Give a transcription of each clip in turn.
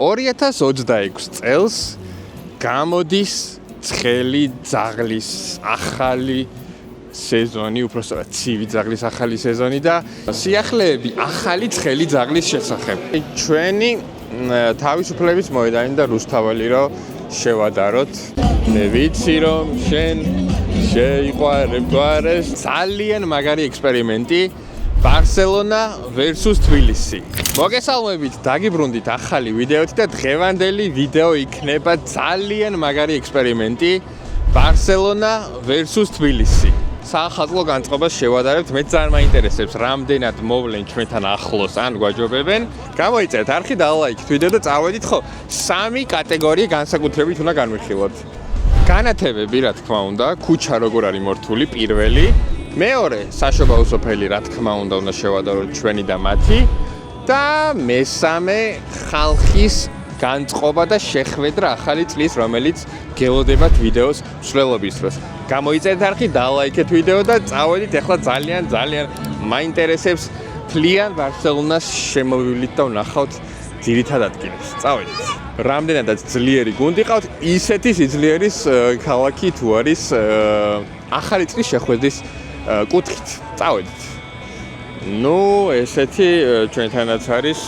2026 წელს გამოდის ცხელი ძაღლის ახალი სეზონი, უბრალოდ ცივი ძაღლის ახალი სეზონი და სიახლეები ახალი ცხელი ძაღლის შესახებ. ჩვენი თავისუფლების მოედანი და რუსთაველი რო შევადაროთ. მე ვიცი რომ შენ შეიყვარებ გვარეს. ძალიან მაგარი ექსპერიმენტი. Barcelona versus Tbilisi. მოგესალმებით, დაგიბრუნდით ახალი ვიდეოით და დღევანდელი ვიდეო იქნება ძალიან მაგარი ექსპერიმენტი Barcelona versus Tbilisi. საახალწლო განწყობას შევადარებთ, მე ძალიან მაინტერესებს, რამდენად მოვლენ ჩვენთან ახლოს ან გვაჯობებენ. გამოიწერეთ არხი და ლაიქით ვიდეო და წავედით ხო, 3 კატეგორია განსაკუთრებით უნდა განვიხილოთ. განათებები, რა თქმა უნდა, ქუჩა როგორ არის მორთული, პირველი. მეორე, საშობაო სოფელი, რა თქმა უნდა შევადაროთ ჩვენი და მათი. და მესამე, ხალხის განწყობა და შეხვედრა ახალი წლის, რომელიც გელოდებათ ვიდეოს მსვლელობის დროს. გამოიწერეთ არხი, დალაიქეთ ვიდეო და წავედით ახლა ძალიან მაინტერესებს თლიან ბარსელონას შემოვილით და ვნახავთ ძირითად ადგილებს. წავედით. რამდენადაც ძლიერი გუნდი ყავთ, ისეთი სიძლიერის ქალაქი თუ არის ახალი წლის შეხვედრის კუთხით. წავედით. ნუ ესეთი ჩვენთანაც არის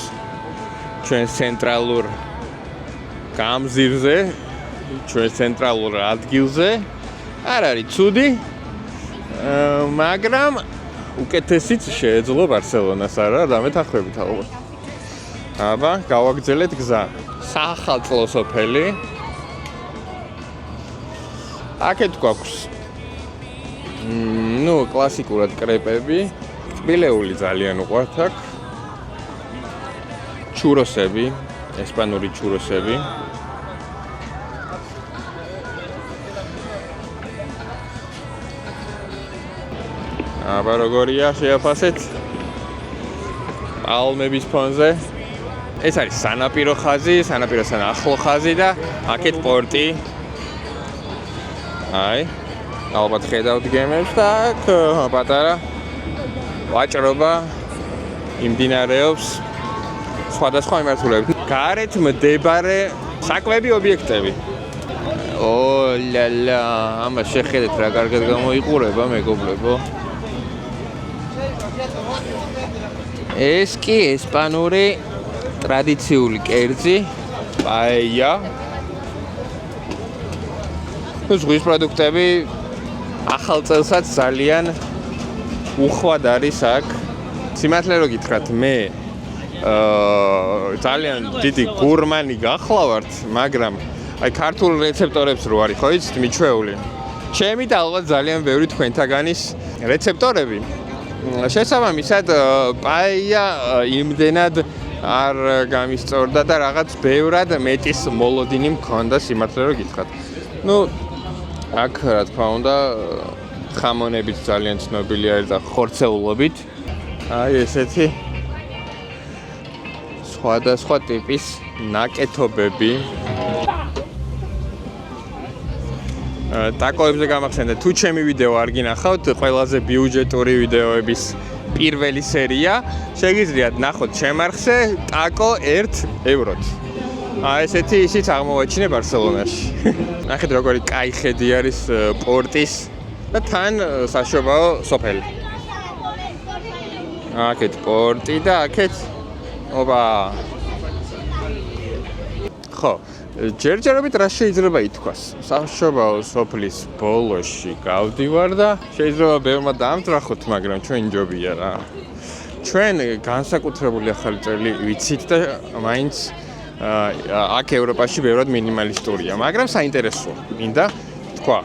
ჩვენ ცენტრალურ გამზირზე, ჩვენ ცენტრალურ ადგილზე. არ არის ცუდი, მაგრამ უკეთესიც შეეძლო ბარსელონას, არა, დამეთანხმებით ალბათ. აბა, გავაგრძელეთ გზა. საახალწლო სოფელი. აქეთ გვაქვს ნუ კლასიკურად კრეპები, ტბილეული ძალიან უყვართ აქ. ჩუროსები, ესპანური ჩუროსები. აბა როგორია შეაფასეთ? პალმების ფონზე. ეს არის სანაპირო ხაზი, სანაპიროსთან ახლო ხაზი და აქეთ პორტი. აი, ალბათ ხედავთ გემებს და აქ პატარა ვაჭრობა იმდინარეობს სხვადასხვა მიმართულებით. გარეთ მდებარე საკვები ობიექტები. ო ლა ლა, ამას შეხედეთ რა კარგად გამოიყურება, მეგობლებო. ეს კი ესპანური ტრადიციული კერძი, პაეია. ზღვის პროდუქტები ახალ წელსაც ძალიან უხვად არის აქ. სიმართლე რო გითხრათ, მე ძალიან დიდი გურმანი გახლავართ, მაგრამ აი ქართულ რეცეპტორებს რო არის, ხო იცით, მიჩვეული. ჩემი და ალბათ ძალიან ბევრი თქვენთაგანის რეცეპტორები. შესაბამისად, პაეია იმდენად არ გამისწორდა და რაღაც ბევრად მეტის მოლოდინი მქონდა სიმართლე რო გითხრათ. ნუ აქ რა თქმა უნდა ხამონებით ძალიან ცნობილი არის და ხორცეულობით. აი ესეთი სხვადასხვა ტიპის ნაკეთობები. ტაკოებზე გამახსენდეთ, თუ ჩემი ვიდეო არ გინახავთ, ყველაზე ბიუჯეტური ვიდეოების პირველი სერია, შეგიძლიათ ნახოთ ჩემ არხზე ტაკო 1 ევროთ. აი ესეთი ისიც აღმოვაჩინე ბარსელონაში. ნახეთ როგორი კაი ხედი არის პორტის და თან საშობაო სოფელი. აქეთ პორტი და აქეთ ოპა. ხო, ჯერჯერობით რა შეიძლება ითქვას? საშობაო სოფლის ბოლოში გავდივარ და შეიძლება ბევრმა დაამძრახოთ, მაგრამ ჩვენ ჯობია რა. ჩვენ განსაკუთრებული ახალი წელი ვიცით და მაინც აქ ევროპაში ბევრად მინიმალისტურია, მაგრამ საინტერესოა. მინდა თქვა.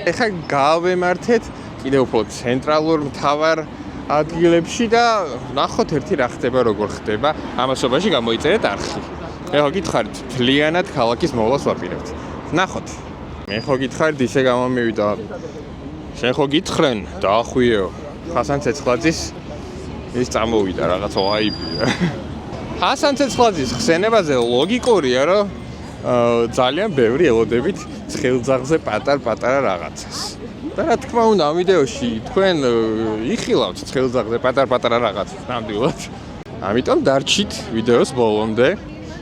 ეხლა გავემართეთ კიდევ უფრო ცენტრალურ მთავარ ადგილებში და ნახოთ ერთი რა ხდება, როგორ ხდება. ამასობაში გამოიწერეთ არხი. მე ხო გითხარით, თლიანად ქალაქის მოვლას ვაპირებთ. ნახოთ. მე ხო გითხარით, ისე გამომივიდა. შენ ხო გითხრენ, დაახვიეო. ხასან ცეცხლაძის ის წამოვიდა რაღაც ვაიბია. ხასან ცეცხლაძის ხსენებაზე ლოგიკურია, რომ ძალიან ბევრი ელოდებით ცხელძაღზე პატარ-პატარა რაღაცას. და რა თქმა უნდა, ამ ვიდეოში თქვენ იხილავთ ცხელძაღზე პატარ-პატარა რაღაცას ნამდვილად. ამიტომ დარჩით ვიდეოს ბოლომდე.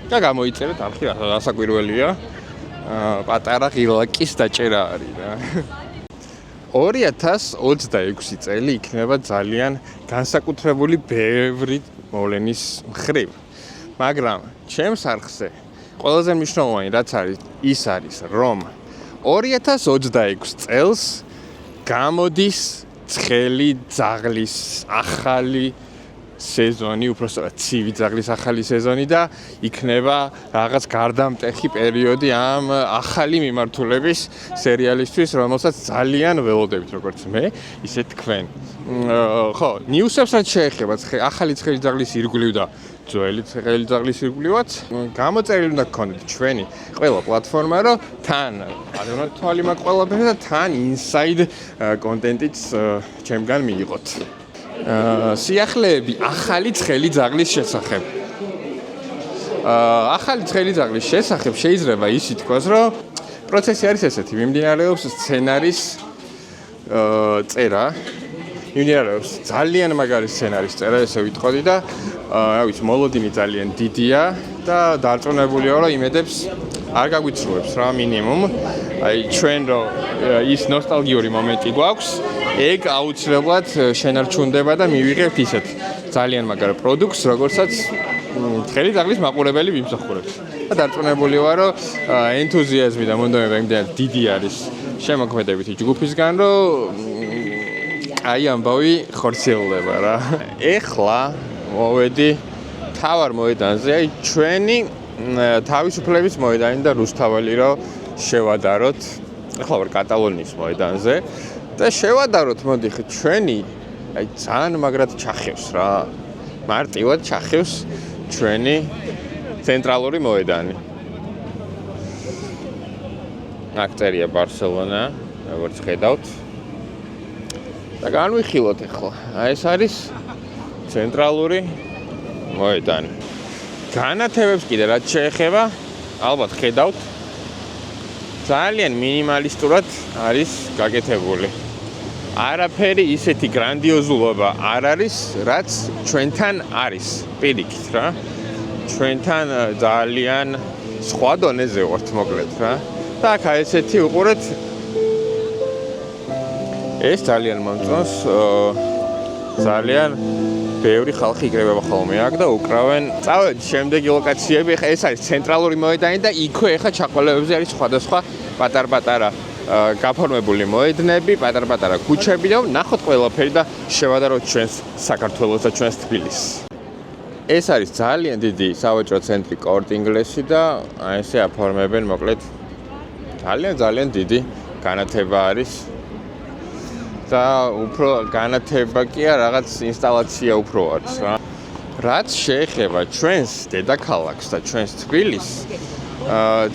და გამოიწერეთ არხი რასაკვირველია. პატარა ღილაკის დაჭერა არის რა. 2026 წელი იქნება ძალიან განსაკუთრებული ბევრი მოვლენის მხრივ. მაგრამ ჩემს არხზე ყველაზე მნიშვნელოვანი რაც არის ის არის რომ 2026 წელს გამოდის ცხელი ძაღლის ახალი სეზონი, უბრალოდ ცივი ძაღლის ახალი სეზონი და იქნება რაღაც გარდამტეხი პერიოდი ამ ახალი მიმართულების სერიალისთვის, რომელსაც ძალიან ველოდებით, როგორც მე, ისე თქვენ. ხო, ნიუსებსაც შეეხება ახალი ცხელი ძაღლის ირგვლივ და ძველი ცხელი ძაღლის ირგვლივაც გამოწერილი უნდა გქონდეთ ჩვენი ყველა პლატფორმა, რომ თან ადრე თვალი მაქვს ყველაფერს და თან inside კონტენტიც ჩემგან მიიღოთ. სიახლეები ახალი ცხელი ძაღლის შესახებ. ახალი ცხელი ძაღლის შესახებ შეიძლება ის ითქვას, რომ პროცესი არის ესეთი, მიმდინარეობს სცენარის წერა. მიმდინარეობს ძალიან მაგარი სცენარის წერა, ესე ვიტყოდი და რა ვიცი, მოლოდინი ძალიან დიდია და დარწმუნებულია, რომ იმედებს არ გაგვიცრუებს რა მინიმუმ. აი ჩვენ რომ ის ნოსტალგიური მომენტი გვაქვს, ეგ აუცილებლად შენარჩუნდება და მივიღებთ ისეთ ძალიან მაგარ პროდუქტს, როგორცაც ცხელი ძაღლის მაყურებელი ვიმსახურებს. და დარწმუნებული ვარ, რომ ენთუზიაზმი და მონდომება იმდენად დიდი არის შემოქმედებითი ჯგუფისგან, რომ აი ამბავი ხორციელდება რა. ეხლა მოვედი თავარ მოედანზე, აი ჩვენი თავისუფლების მოედანი და რუსთაველი რომ შევადაროთ. ეხლა ვარ კატალონიის მოედანზე და შევადაროთ, მოდი ხე ჩვენი აი ძალიან მაგრად ჩახევს რა. მარტივად ჩახევს ჩვენი ცენტრალური მოედანი. აქ წერია ბარსელონა, როგორც ხედავთ. და განვიხილოთ ახლა. აი ეს არის ცენტრალური მოედანი. განათებებს კიდე რაც შეეხება, ალბათ ხედავთ. ძალიან მინიმალისტურად არის გაკეთებული. არაფერი ისეთი გრანდიოზულობა არ არის, რაც ჩვენთან არის. პირიქით რა. ჩვენთან ძალიან სხვა დონეზე ვართ მოკლედ რა. და აქ ესეთი უყურეთ. ეს ძალიან მომწონს, ძალიან ბევრი ხალხი იკრებება ხოლმე აქ და უკრავენ. წავედი შემდეგი ლოკაციები, ხა ეს არის ცენტრალური მოედანი და იქვე ხა ჩაყოლებებზე არის სხვადასხვა პატარ-პატარა გაფორმებული მოედნები, პატარ-პატარა ქუჩები და ნახოთ ყველაფერი და შევადაროთ ჩვენს საქართველოს და ჩვენს თბილისს. ეს არის ძალიან დიდი სავაჭრო ცენტრი კორტ ინგლესი და აი ესე აფორმებენ მოკლედ. ძალიან დიდი განათება არის. და უფრო განათება კი არა, რაღაც ინსტალაცია უფრო არის რა. რაც შეეხება ჩვენს დედაქალაქს და ჩვენს თბილისს,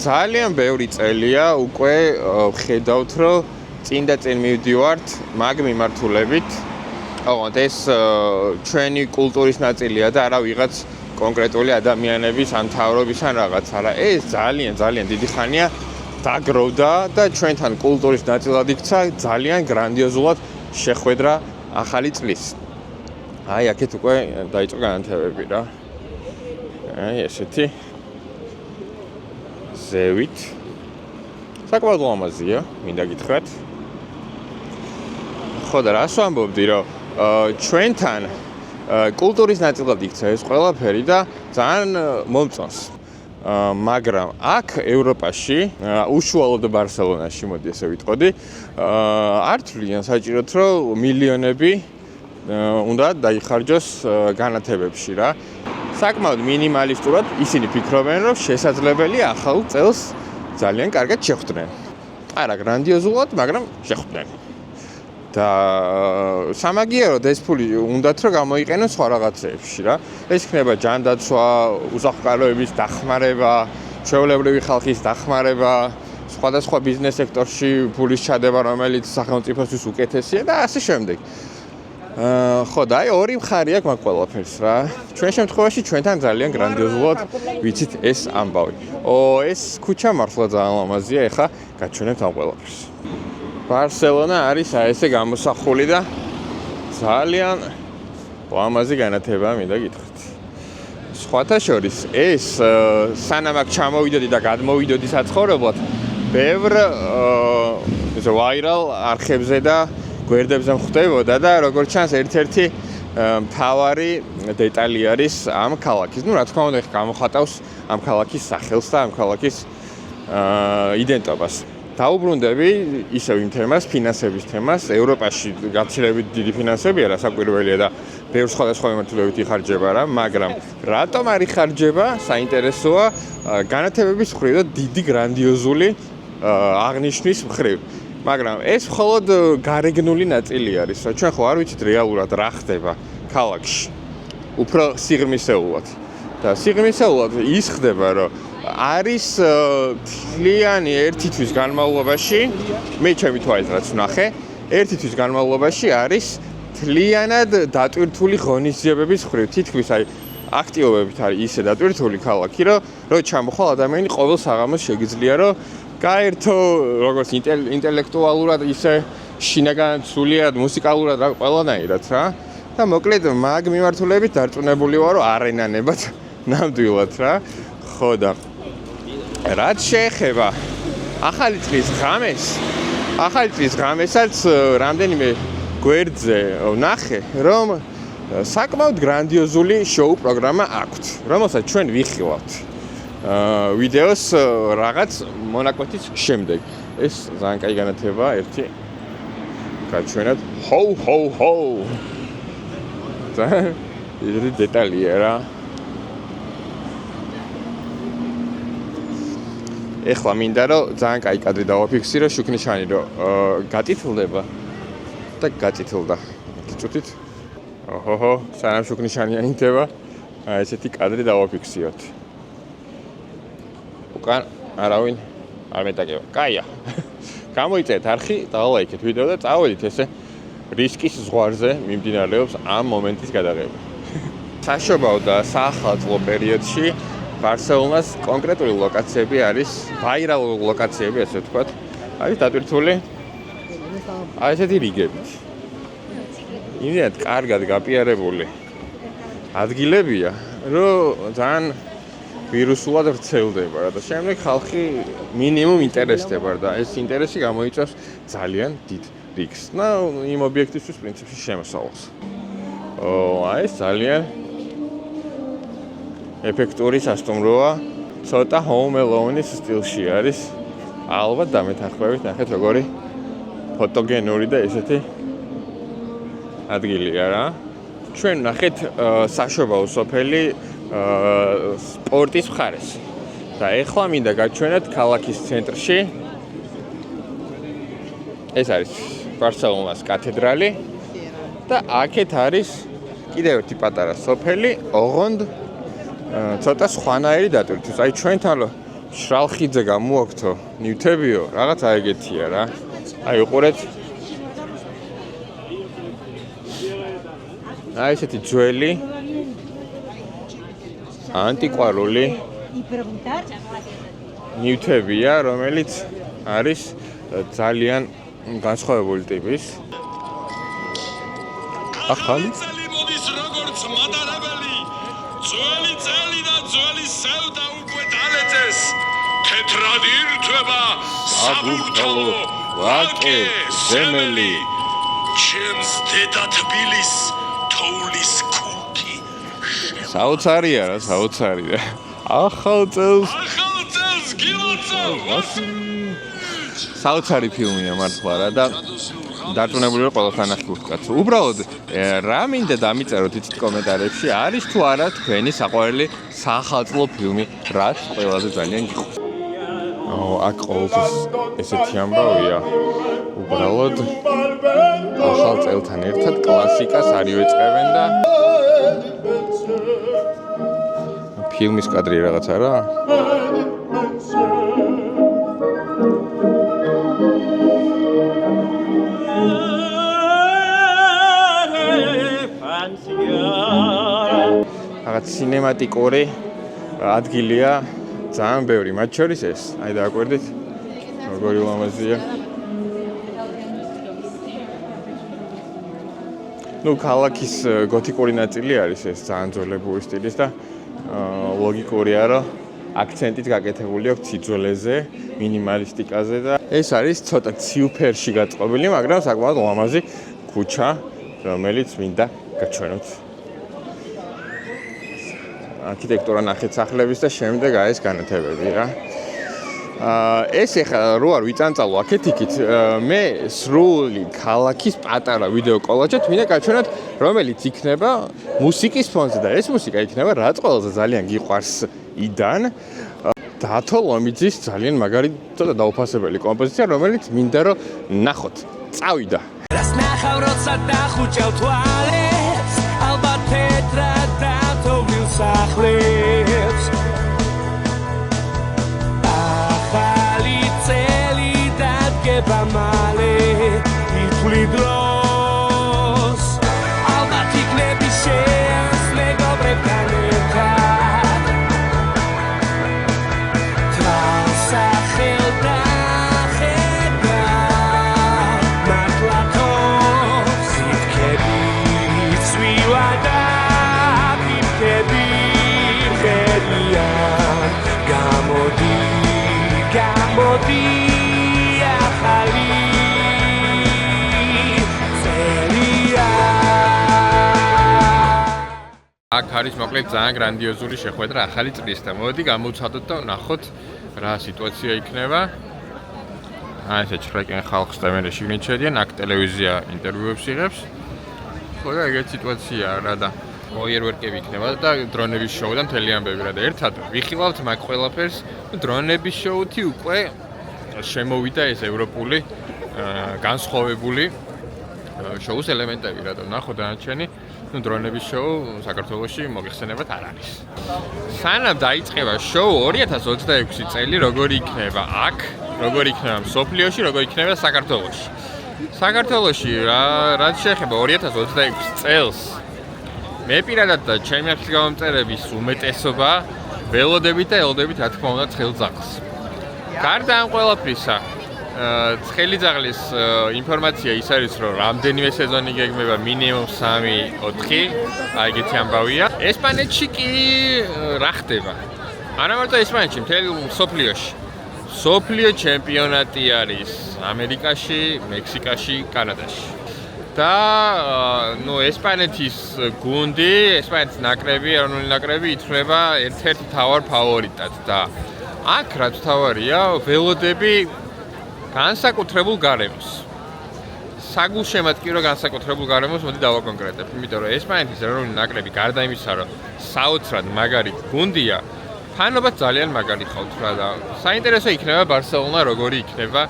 ძალიან ბევრი წელია უკვე ხედავთ, რომ წინ და წინ მივდივართ მაგ მიმართულებით. ოღონდ ეს ჩვენი კულტურის ნაწილია და არა ვიღაც კონკრეტული ადამიანების ან მთავრობის ან რაღაც, არა, ეს ძალიან დიდი ხანია დაგროვდა და ჩვენთან კულტურის ნაწილად იქცა ძალიან გრანდიოზულად შეხვედრა ახალი წლის. აი აქეთ უკვე დაიწყო განათებები რა. აი ესეთი ზევით. საკმაოდ ლამაზია, მინდა გითხრათ. ხო და რას ვამბობდი, რომ ჩვენთან კულტურის ნაწილად იქცა ეს ყველაფერი და ძალიან მომწონს. მაგრამ აქ ევროპაში, უშუალოდ ბარსელონაში, მოდი ესე ვიტყოდი, არ თვლიან საჭიროდ, რომ მილიონები უნდა დაიხარჯოს განათებებში რა. საკმაოდ მინიმალისტურად ისინი ფიქრობენ, რომ შესაძლებელია ახალ წელს ძალიან კარგად შეხვდნენ. არა გრანდიოზულად, მაგრამ შეხვდნენ. და სამაგიეროდ ეს ფული უნდათ რომ გამოიყენოს სხვა რაღაცეებში რა. ეს იქნება ჯანდაცვა, უსახლკაროების დახმარება, ჩვეულებრივი ხალხის დახმარება, სხვადასხვა ბიზნეს სექტორში ფულის ჩადება, რომელიც სახელმწიფოსთვის უკეთესია და ასე შემდეგ. ხო და აი ორი მხარე აქვს მაგ ყველაფერს რა. ჩვენ შემთხვევაში ჩვენთან ძალიან გრანდიოზულად ვიცით ეს ამბავი. ეს ქუჩა მართლა ძალიან ლამაზია, ეხა გაჩვენებთ ამ ყველაფერს. ბარსელონა არის ესე გამოსახული და ძალიან ლამაზი განათება მინდა გითხრათ. სხვათა შორის ეს სანამ აქ ჩამოვიდოდი და გადმოვიდოდი საცხოვრებლად, ბევრ ესე ვაირალ არხებზე და გვერდებზე ხვდებოდა და როგორც ჩანს ერთ-ერთი მთავარი დეტალი არის ამ ქალაქის. რა თქმა უნდა, გამოხატავს ამ ქალაქის სახელს და ამ ქალაქის იდენტობას. დაუბრუნდები ისევ იმ თემას, ფინანსების თემას. ევროპაში გაცილებით დიდი ფინანსებია რა საკვირველია და ბევრ სხვადასხვა მიმართულებით იხარჯება რა, მაგრამ რატომ არ იხარჯება? საინტერესოა განათებების მხრივ და დიდი გრანდიოზული აღნიშვნის მხრივ. მაგრამ ეს მხოლოდ გარეგნული ნაწილი არის. ჩვენ ხო არ ვიცით რეალურად რა ხდება ქალაქში. უფრო სიღრმისეულად. და სიღრმისეულად ის ხდება, რომ არის თლიანი ერთი თვის განმავლობაში, მე ჩემი თვალით რაც ვნახე, ერთი თვის განმავლობაში არის თლიანად დატვირთული ღონისძიებების მხრივ. თითქმის აი აქტივობებით არის ისე დატვირთული ქალაქი, რომ ჩამოხვალ ადამიანი ყოველ საღამოს შეგიძლია რომ გაერთო როგორც ინტელექტუალურად ისე შინაგანად სულიად მუსიკალურად რა ყველანაირად რა და მოკლედ მაგ მიმართულებით დარწმუნებული ვარ რომ არ ენანებათ ნამდვილად რა ხო და რაც შეეხება ახალი წლის ღამესაც რამდენიმე გვერდზე ვნახე რომ საკმაოდ გრანდიოზული შოუ პროგრამა აქვთ რომელსაც ჩვენ ვიხილავთ ვიდეოს რაღაც მონაკვეთის შემდეგ. ეს ძალიან კაი განათება ერთი გაჩვენათ. ჰო. ძალიან დიდი დეტალია რა. ეხლა მინდა რომ ძალიან კაი კადრი დავაფიქსირო შუქნიშანი რომ გატიტლდება და გატიტლდა. კიწუთით. ოჰო, სანამ შუქნიშანი აინდება, ესეთი კადრი დავაფიქსიროთ. უკან არავინ არ მეტაკება. კაია. გამოიწეთ არხი, დალაიქეთ ვიდეო და წავედით ესე რისკის ზღვარზე მიმდინარეობს ამ მომენტის გადაღება. საშობაო და საახალწლო პერიოდში ბარსელონას კონკრეტული ლოკაციები არის, ვაირალური ლოკაციები ასე ვთქვათ, არის დატვირთული ესეთი რიგებით. იმდენად კარგად გაპიარებული ადგილებია, რომ ძალიან ვირუსულად ვრცელდება და შემდეგ ხალხი მინიმუმ ინტერესდება და ეს ინტერესი გამოიწვევს ძალიან დიდ რიგს. და იმ ობიექტისთვის პრინციპში შემოსავალს. ეს ძალიან ეფექტური სასტუმროა, ცოტა Home Alone-ის სტილში არის. ალბათ დამეთანხმებით ნახეთ როგორი ფოტოგენური და ესეთი ადგილია რა. ჩვენ ნახეთ საშობაო სოფელი სპორტის მხარეს. და ეხლა მინდა გაჩვენოთ ქალაქის ცენტრში. ეს არის ბარსელონას კათედრალი და აქეთ არის კიდევ ერთი პატარა სოფელი, ოღონდ ცოტა სხვანაირი დატვირთვის. აი ჩვენთან რომ შრალხიძე გამოაქვთო ნივთებიო, რაღაც აეგეთია რა. აი უყურეთ. აი ესეთი ძველი ანტიკვარული ნივთებია, რომელიც არის ძალიან განსხვავებული ტიპის. ახალი წელი მოდის როგორც მატარებელი. ძველი წელი და ძველი სევდა უკვე დალეწეს. თეთრად ირთვება საბურთალო ვაკე ზემელი. ჩემს დედა თბილის თოვლის ქუქი. საოცარია რა, საოცარია. ახალ წელს გილოცავ. საოცარი ფილმია მართლა რა და დარწმუნებული ვარ ყველასთან ახკურთკაც. უბრალოდ რა მინდა დამიწეროთ იცით კომენტარებში, არის თუ არა თქვენი საყვარელი საახალწლო ფილმი, რაც ყველაზე ძალიან გიყვარს. აქ ყოველთვის ესეთი ამბავია. უბრალოდ ახალ წელთან ერთად კლასიკას არ იუეწყებენ და ფილმის კადრი რაღაცა რა. რაღაც სინემატიკური ადგილია ძალიან ბევრი, მათ შორის ეს. აი დააკვირდით როგორი ლამაზია. ნუ ქალაქის გოთიკური ნაწილი არის ეს ძალიან ძველებური სტილის და ლოგიკურია, რომ აქცენტით გაკეთებული აქვს ციცველეზე, მინიმალისტიკაზე და ეს არის ცოტა ციუფერში გაწყობილი, მაგრამ საკმაოდ ლამაზი ქუჩა, რომელიც მინდა გაჩვენოთ. არქიტექტურა ნახეთ სახლების და შემდეგ არის განათებები რა. ეს ეხლა რო არ ვიწანწალო აქეთ-იქით, მე სრული ქალაქის პატარა ვიდეო კოლაჟად მინდა გაჩვენოთ, რომელიც იქნება მუსიკის ფონზე და ეს მუსიკა იქნება რაც ყველაზე ძალიან გიყვარს იდან დათო ლომიძის ძალიან მაგარი ცოტა დაუფასებელი კომპოზიცია, რომელიც მინდა რომ ნახოთ. წავიდა. რას ნახავ როცა დახუჭავ თვალებს, ალბათ თეთრად დათოვლილ სახლებს. ახალი წელი დადგება მალე, ითვლი დროს, ალბათ იქნები შენს მეგობრებთან ერთად. თვალსახელ დახედა, მართლათოს სიტყვები ცვივა და ფიფქები ხედიან. გამოდი ახალი წელია. აქ არის მოკლედ ძალიან გრანდიოზული შეხვედრა ახალი წლის და მოდი გამოვცადოთ და ვნახოთ რა სიტუაცია იქნება. ესე ჩხრეკენ ხალხს და მე შიგნით შედიან, აქ ტელევიზია ინტერვიუებს იღებს. ხო და ეგეთი სიტუაციაა რა და მოიერვერკები იქნება და დრონების შოუ და მთელი ამბები რა და ერთად ვიხილავთ მაგ ყველაფერს. დრონების შოუთი უკვე შემოვიდა ეს ევროპული განსხვავებული შოუს ელემენტები რა და ნახო დანარჩენი დრონების შოუ საქართველოში მოიხსენებათ არ არის. სანამ დაიწყება შოუ 2026 წელი როგორი იქნება აქ, როგორი იქნება მსოფლიოში, როგორი იქნება საქართველოში. საქართველოში რაც შეეხება 2026 წელს მე პირადად და ჩემი ახალი გამომწერების უმეტესობა ველოდებით და ელოდებით რა თქმა უნდა ცხელძაღლს. გარდა ამ ყველაფრისა, ცხელძაღლის ინფორმაცია ის არის, რომ რამდენიმე სეზონი გეგმება მინიმუმ 3-4, ეგეთი ამბავია. ესპანეთში კი რა ხდება? არა მარტო ესპანეთში, მთელ მსოფლიოში. მსოფლიო ჩემპიონატი არის ამერიკაში, მექსიკაში, კანადაში. და ესპანეთის გუნდი, ესპანეთის ნაკრები, ეროვნული ნაკრები ითვლება ერთ-ერთ მთავარ ფავორიტად და აქ რაც მთავარია, ველოდები განსაკუთრებულ გარემოს. საგულშემატკი რომ განსაკუთრებულ გარემოს მოდი დავაკონკრეტებ, იმიტომ რომ ესპანეთის ეროვნული ნაკრები გარდა იმისა, რომ საოცრად მაგარი გუნდია, ფანობა ძალიან მაგარი ხავთ რა და საინტერესო იქნება ბარსელონა როგორი იქნება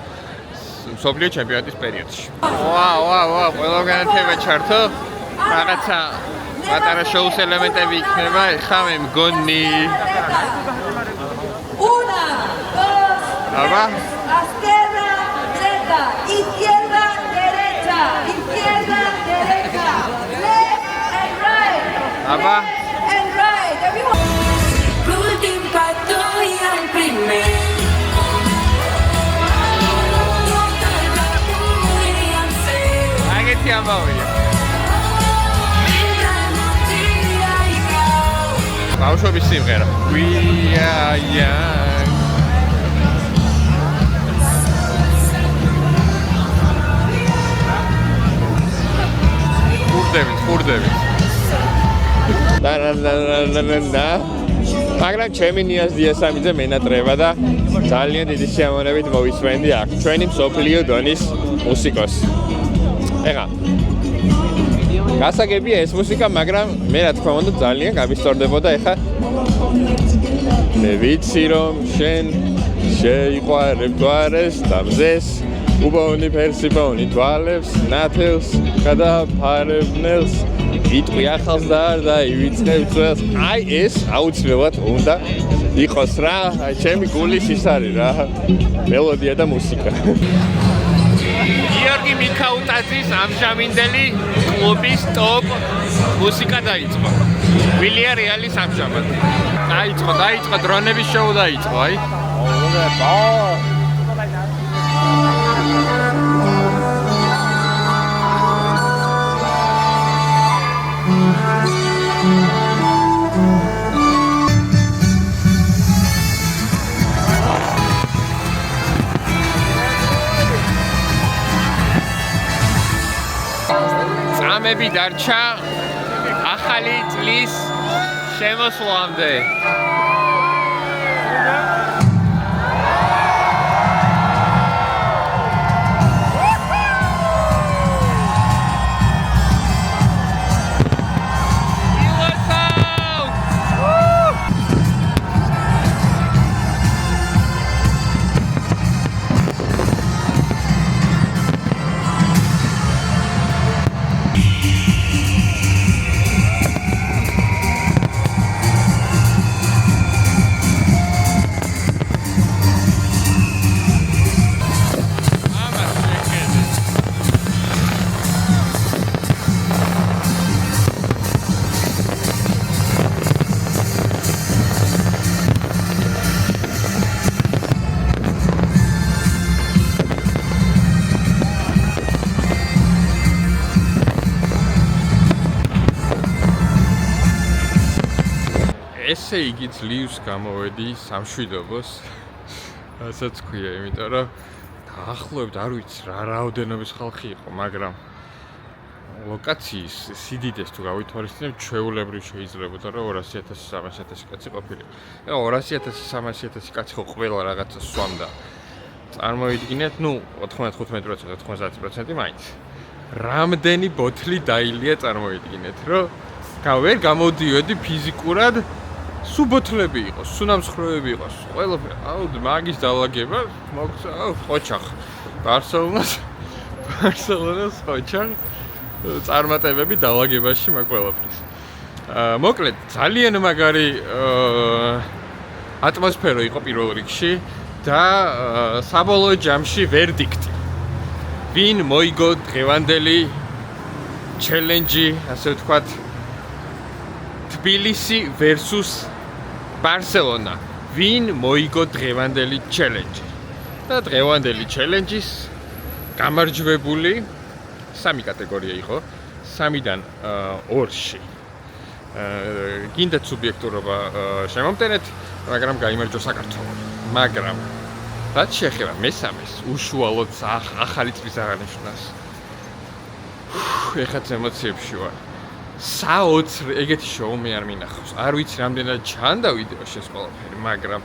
მსოფლიო ჩემპიონატის პერიოდში. ვა, ყველა განათება ჩართო. რაღაცა პატარა შოუს ელემენტები იქნება. ეხლა მე მგონი Una, dos, აბა izquierda, derecha, izquierda, derecha, izquierda, derecha, left and right, აბა left and right, everyone. L'ultim impatto e al primer. აგეთი ამბავია. ბავშვობის სიმღერა. We are young. ხურდებით. მაგრამ ჩემი ნიაზ დიასამიძე მენატრება და ძალიან დიდი სიამოვნებით მოვისმენდი აქ ჩვენი მსოფლიო დონის მუსიკოსს. ეხლა გასაგებია ეს მუსიკა, მაგრამ მე რა თქმა უნდა ძალიან გამისტორდებოდა ეხლა მე ვიცი რომ შენ შეიყვარებ გვარეს და მზეს უბავნი ფერსიბავნი თვალებს ნათელს გადაფარებნელს იტყვი ახალს და არ დაივიწყებ ძველს. აი ეს აუცილებლად უნდა იყოს რა, ჩემი გულის ის არის რა, მელოდია და მუსიკა. გიორგი მიქაუტაძის ამჟამინდელი კლუბის ტოპ მუსიკა დაიწყო. ვილია რეალის ამჟამად. დაიწყო დრონების შოუ დაიწყო, აი. დღეები დარჩა ახალი წლის შემოსვლამდე. ესე იგი ძლივს გამოვედი სამშვიდობოს, რასაც ქვია, იმიტომ რომ დაახლოებით არ ვიცი რა რაოდენობის ხალხი იყო, მაგრამ ლოკაციის სიდიდეს თუ გავითვალისწინებ, ჩვეულებრივ შეიძლებოდა რომ 200,000-300,000 კაცი ყოფილიყო. 200,000-300,000 კაცი ხო ყველა რაღაცას სვამდა. წარმოიდგინეთ, 95%-90% მაინც. რამდენი ბოთლი დაილია წარმოიდგინეთ, რომ ვერ გამოდიოდი ფიზიკურად სულ ბოთლები იყოს, სულ ნამსხვრევები იყოს, ყველაფერი. მაგის დალაგება მოგცა, ხოჩახ. ბარსელონას ხოჩახ წარმატებები დალაგებაში მაგ ყველაფრის. მოკლედ, ძალიან მაგარი ატმოსფერო იყო პირველ რიგში და საბოლოო ჯამში ვერდიქტი. ვინ მოიგო დღევანდელი ჩელენჯი, ასე ვთქვათ, თბილისი versus ბარსელონა. ვინ მოიგო დღევანდელი ჩელენჯი? და დღევანდელი ჩელენჯის გამარჯვებული 3 კატეგორია იყო, 3-დან 2-ში. გინდათ სუბიექტურობა შემომტენეთ, მაგრამ გაიმარჯვა საქართველო. მაგრამ რაც შეეხება მესამეს, უშუალოდ ახალი წლის აღნიშვნას. ეხაც ემოციებში ვარ. საოცრ ეგეთი შოუ მე არ მინახავს. არ ვიცი რამდენად ჩანდა ვიდეოში ეს ყველაფერი, მაგრამ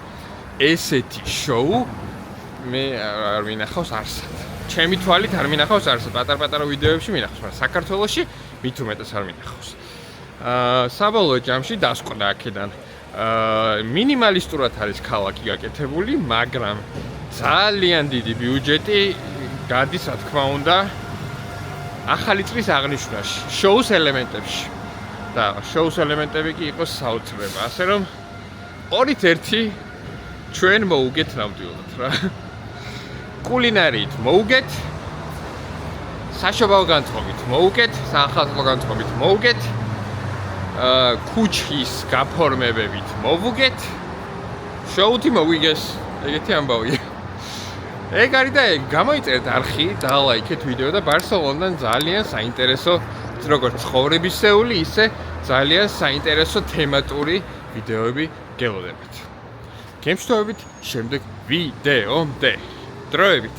ესეთი შოუ მე არ მინახავს არსად. ჩემი თვალით არ მინახავს არსად. პატარ-პატარა ვიდეოებში მინახავს, მაგრამ საქართველოში მით უმეტეს არ მინახავს. საბოლოო ჯამში დასკვნა აქედან. მინიმალისტურად არის ქალაქი გაკეთებული, მაგრამ ძალიან დიდი ბიუჯეტი გადის, რა თქმა უნდა, ახალი წლის აღნიშვნაში, შოუს ელემენტებში. და შოუს ელემენტები კი იყოს საოცრება, ასე რომ 2-1 ჩვენ მოუგეთ ნამდვილად რა. კულინარიით მოუგეთ, საშობაო განწყობით მოუგეთ, საახალწლო განწყობით მოუგეთ, ქუჩის გაფორმებებით მოვუგეთ, შოუთი მოვიგეს, ეგეთი ამბავია. ეგ არის და ეგ გამოიწერეთ არხი, დალაიქეთ ვიდეო და ბარსელონიდან ძალიან საინტერესო, როგორც ცხოვრებისეული, ისე ძალიან საინტერესო თემატური ვიდეოები გელოდებათ. გემშვიდობებით შემდეგ ვიდეომდე. დროებით.